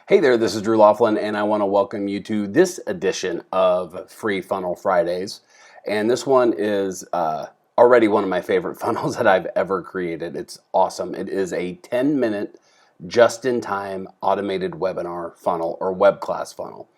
Hey there, this is Drew Laughlin, and I want to welcome you to this edition of Free Funnel Fridays. And this one is already one of my favorite funnels that I've ever created. It's awesome. It is a 10-minute, just-in-time automated webinar funnel or web class funnel.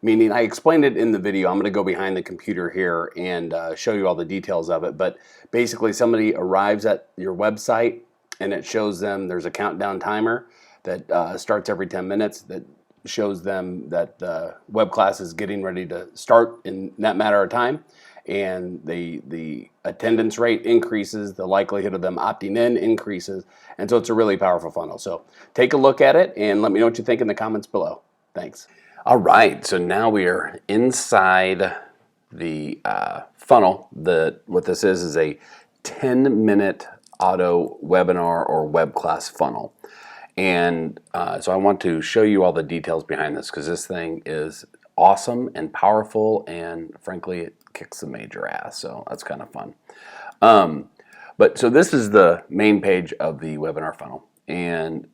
Meaning, I explained it in the video. I'm going to go behind the computer here and show you all the details of it. But basically, somebody arrives at your website and it shows them there's a countdown timer that starts every 10 minutes that shows them that the web class is getting ready to start in that matter of time. And the attendance rate increases, the likelihood of them opting in increases. And so it's a really powerful funnel. So take a look at it and let me know what you think in the comments below. Thanks. All right, so now we are inside the funnel. What this is a 10-minute auto webinar or web class funnel. And so I want to show you all the details behind this because this thing is awesome and powerful, and frankly, it kicks some major ass. So that's kind of fun. But so this is the main page of the webinar funnel. And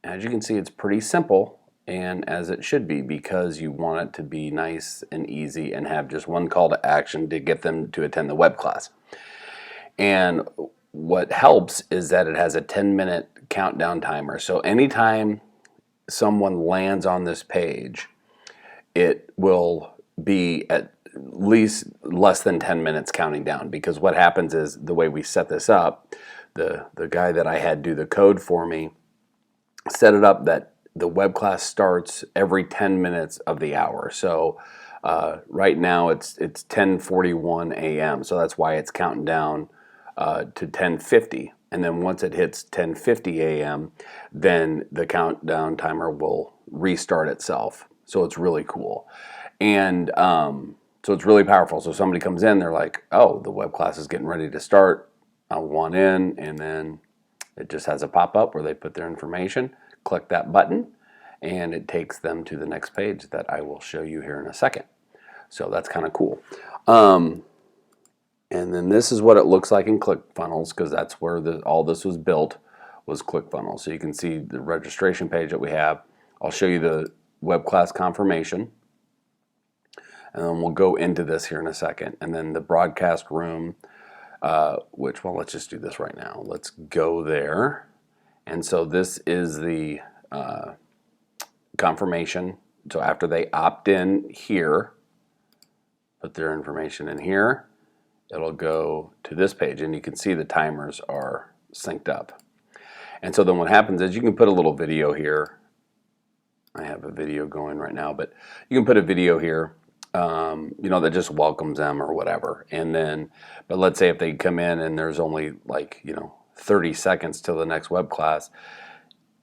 as you can see, it's pretty simple, and as it should be, because you want it to be nice and easy and have just one call to action to get them to attend the web class. And what helps is that it has a 10-minute countdown timer. So anytime someone lands on this page, it will be at least less than 10 minutes counting down, because what happens is the way we set this up, the guy that I had do the code for me set it up that the web class starts every 10 minutes of the hour. So right now it's 10:41 a.m. So that's why it's counting down to 10:50. And then once it hits 10:50 a.m., then the countdown timer will restart itself. So it's really cool. And so it's really powerful. So somebody comes in, they're like, oh, the web class is getting ready to start. I want in, and then it just has a pop-up where they put their information, click that button, and it takes them to the next page that I will show you here in a second. So that's kind of cool. And then this is what it looks like in ClickFunnels, because that's where all this was built, was ClickFunnels. So you can see the registration page that we have. I'll show you the web class confirmation, and then we'll go into this here in a second. And then the broadcast room, which, well, let's just do this right now. Let's go there. And so this is the confirmation. So after they opt in here, put their information in here, it'll go to this page, and you can see the timers are synced up. And so then what happens is you can put a little video here. I have a video going right now, but you can put a video here, that just welcomes them or whatever. And then, but let's say if they come in and there's only 30 seconds till the next web class,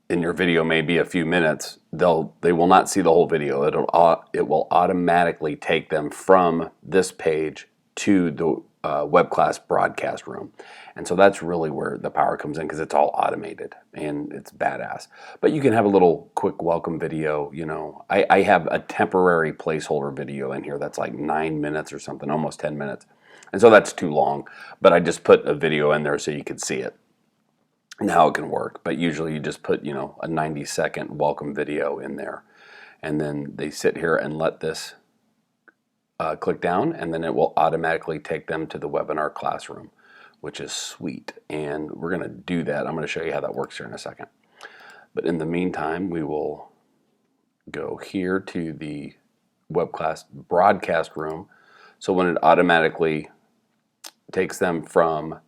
and your video may be a few minutes, they will not see the whole video. It will automatically take them from this page to the web class broadcast room. And so that's really where the power comes in, because it's all automated and it's badass. But you can have a little quick welcome video. I have a temporary placeholder video in here that's like 9 minutes or something, almost 10 minutes. And so that's too long, but I just put a video in there so you can see it and how it can work. But usually you just put, a 90-second welcome video in there, and then they sit here and let this click down, and then it will automatically take them to the webinar classroom, which is sweet. And we're going to do that. I'm going to show you how that works here in a second. But in the meantime, we will go here to the web class broadcast room. So when it automatically takes them from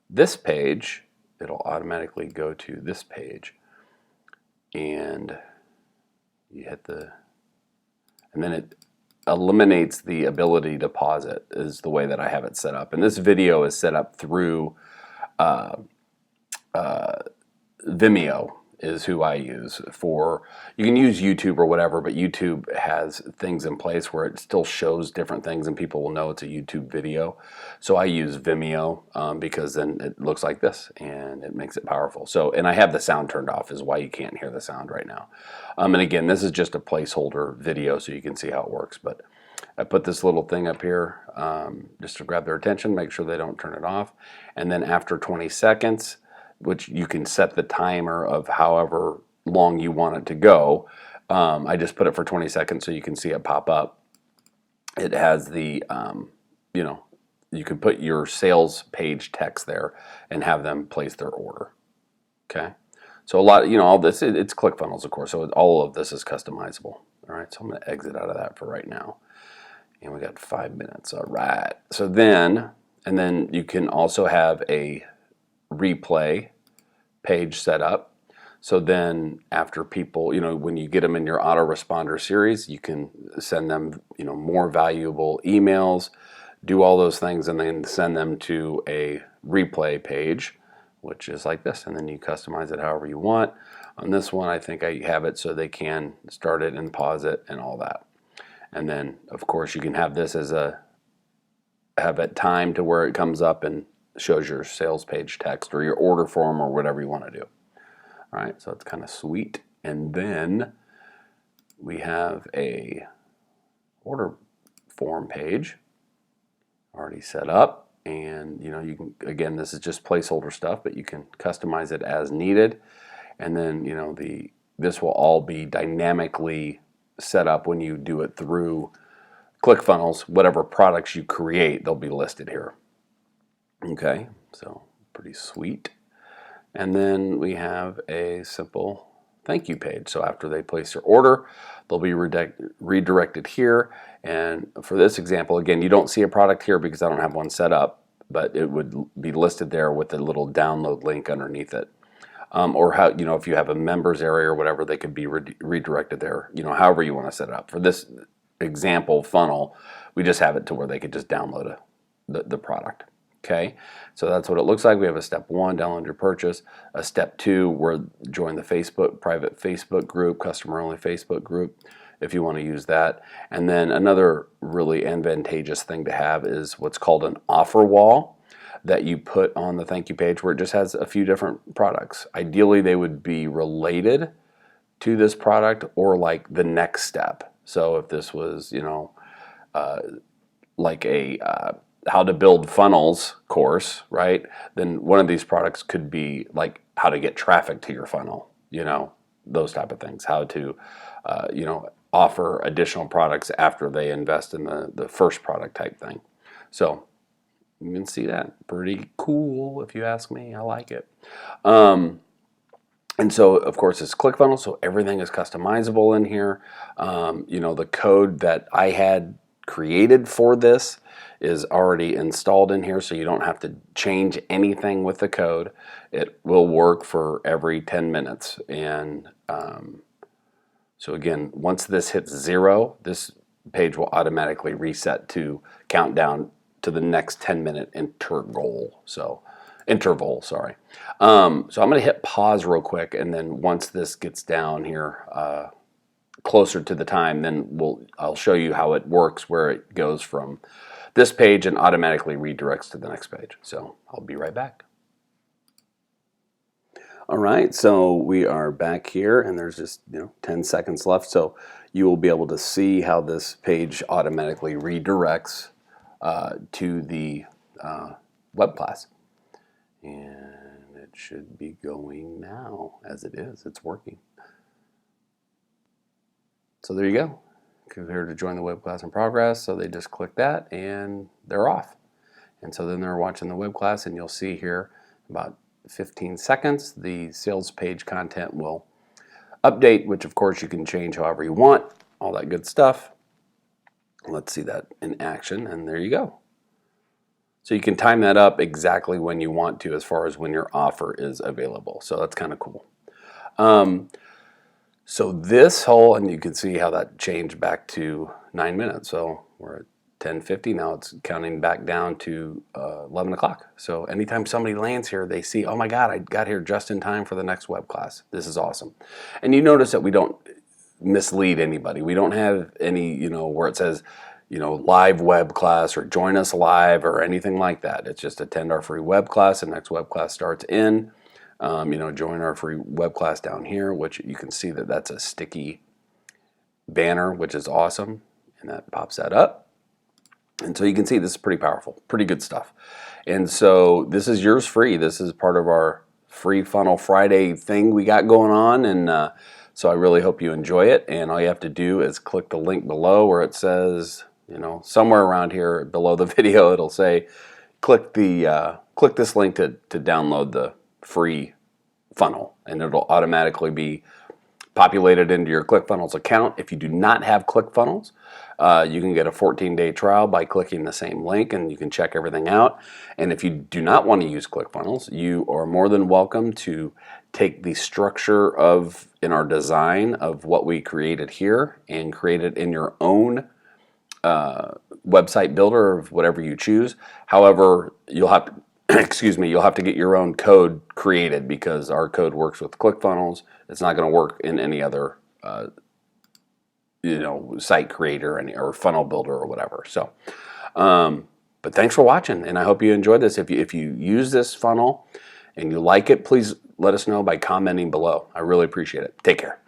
this page, it'll automatically go to this page, and you hit and then it eliminates the ability to pause it, is the way that I have it set up. And this video is set up through Vimeo is who I use for. You can use YouTube or whatever, but YouTube has things in place where it still shows different things and people will know it's a YouTube video. So I use Vimeo because then it looks like this and it makes it powerful. So, and I have the sound turned off, is why you can't hear the sound right now. And again, this is just a placeholder video so you can see how it works. But I put this little thing up here just to grab their attention, make sure they don't turn it off. And then after 20 seconds, which you can set the timer of however long you want it to go, I just put it for 20 seconds so you can see it pop up. It has the, you know, you can put your sales page text there and have them place their order. Okay. So a lot, all this, it's ClickFunnels, of course. So all of this is customizable. All right. So I'm going to exit out of that for right now. And we got 5 minutes. All right. So then, and then you can also have a replay page set up. So then after people, when you get them in your autoresponder series, you can send them, more valuable emails, do all those things, and then send them to a replay page, which is like this. And then you customize it however you want. On this one, I think I have it so they can start it and pause it and all that. And then, of course, you can have this as have it timed to where it comes up and shows your sales page text or your order form or whatever you want to do. All right, so it's kind of sweet. And then we have a order form page already set up. And, you can, again, this is just placeholder stuff, but you can customize it as needed. And then, this will all be dynamically set up when you do it through ClickFunnels. Whatever products you create, they'll be listed here. Okay, so pretty sweet. And then we have a simple thank you page. So after they place their order, they'll be redirected here. And for this example, again, you don't see a product here because I don't have one set up, but it would be listed there with a little download link underneath it. Or how, if you have a members area or whatever, they could be redirected there, however you want to set it up. For this example funnel, we just have it to where they could just download the product. Okay, so that's what it looks like. We have a step 1, download your purchase. A step 2, where join the private Facebook group, customer only Facebook group, if you want to use that. And then another really advantageous thing to have is what's called an offer wall that you put on the thank you page, where it just has a few different products. Ideally, they would be related to this product or like the next step. So if this was, like a how to build funnels course, right? Then one of these products could be like how to get traffic to your funnel, those type of things. How to, offer additional products after they invest in the first product type thing. So you can see that. Pretty cool, if you ask me. I like it. And so, of course, it's ClickFunnels, so everything is customizable in here. The code that I had created for this is already installed in here, so you don't have to change anything with the code. It will work for every 10 minutes. And so again, once this hits 0, this page will automatically reset to count down to the next 10-minute interval. So I'm going to hit pause real quick, and then once this gets down here closer to the time, then I'll show you how it works, where it goes from this page and automatically redirects to the next page. So I'll be right back. All right, so we are back here, and there's just 10 seconds left. So you will be able to see how this page automatically redirects to the web class. And it should be going now, as it is. It's working. So there you go. Click here to join the web class in progress. So they just click that and they're off. And so then they're watching the web class, and you'll see here about 15 seconds, the sales page content will update, which of course you can change however you want, all that good stuff. Let's see that in action, and there you go. So you can time that up exactly when you want to, as far as when your offer is available. So that's kind of cool. So this whole, and you can see how that changed back to 9 minutes. So we're at 10:50 now. It's counting back down to 11 o'clock. So anytime somebody lands here, they see, oh my God, I got here just in time for the next web class. This is awesome. And you notice that we don't mislead anybody. We don't have any, where it says, live web class or join us live or anything like that. It's just attend our free web class. The next web class starts in. Join our free web class down here, which you can see that that's a sticky banner, which is awesome. And that pops that up. And so you can see this is pretty powerful, pretty good stuff. And so this is yours free. This is part of our free Funnel Friday thing we got going on. And So I really hope you enjoy it, and all you have to do is click the link below where it says, you know, somewhere around here below the video, it'll say click this link to download the free funnel, and it'll automatically be populated into your ClickFunnels account. If you do not have ClickFunnels, you can get a 14-day trial by clicking the same link, and you can check everything out. And if you do not want to use ClickFunnels, you are more than welcome to take the structure in our design of what we created here and create it in your own website builder of whatever you choose. However, you'll have to excuse me, you'll have to get your own code created because our code works with ClickFunnels. It's not going to work in any other site creator or funnel builder or whatever. So but thanks for watching, and I hope you enjoyed this. If you use this funnel and you like it, please let us know by commenting below. I really appreciate it. Take care.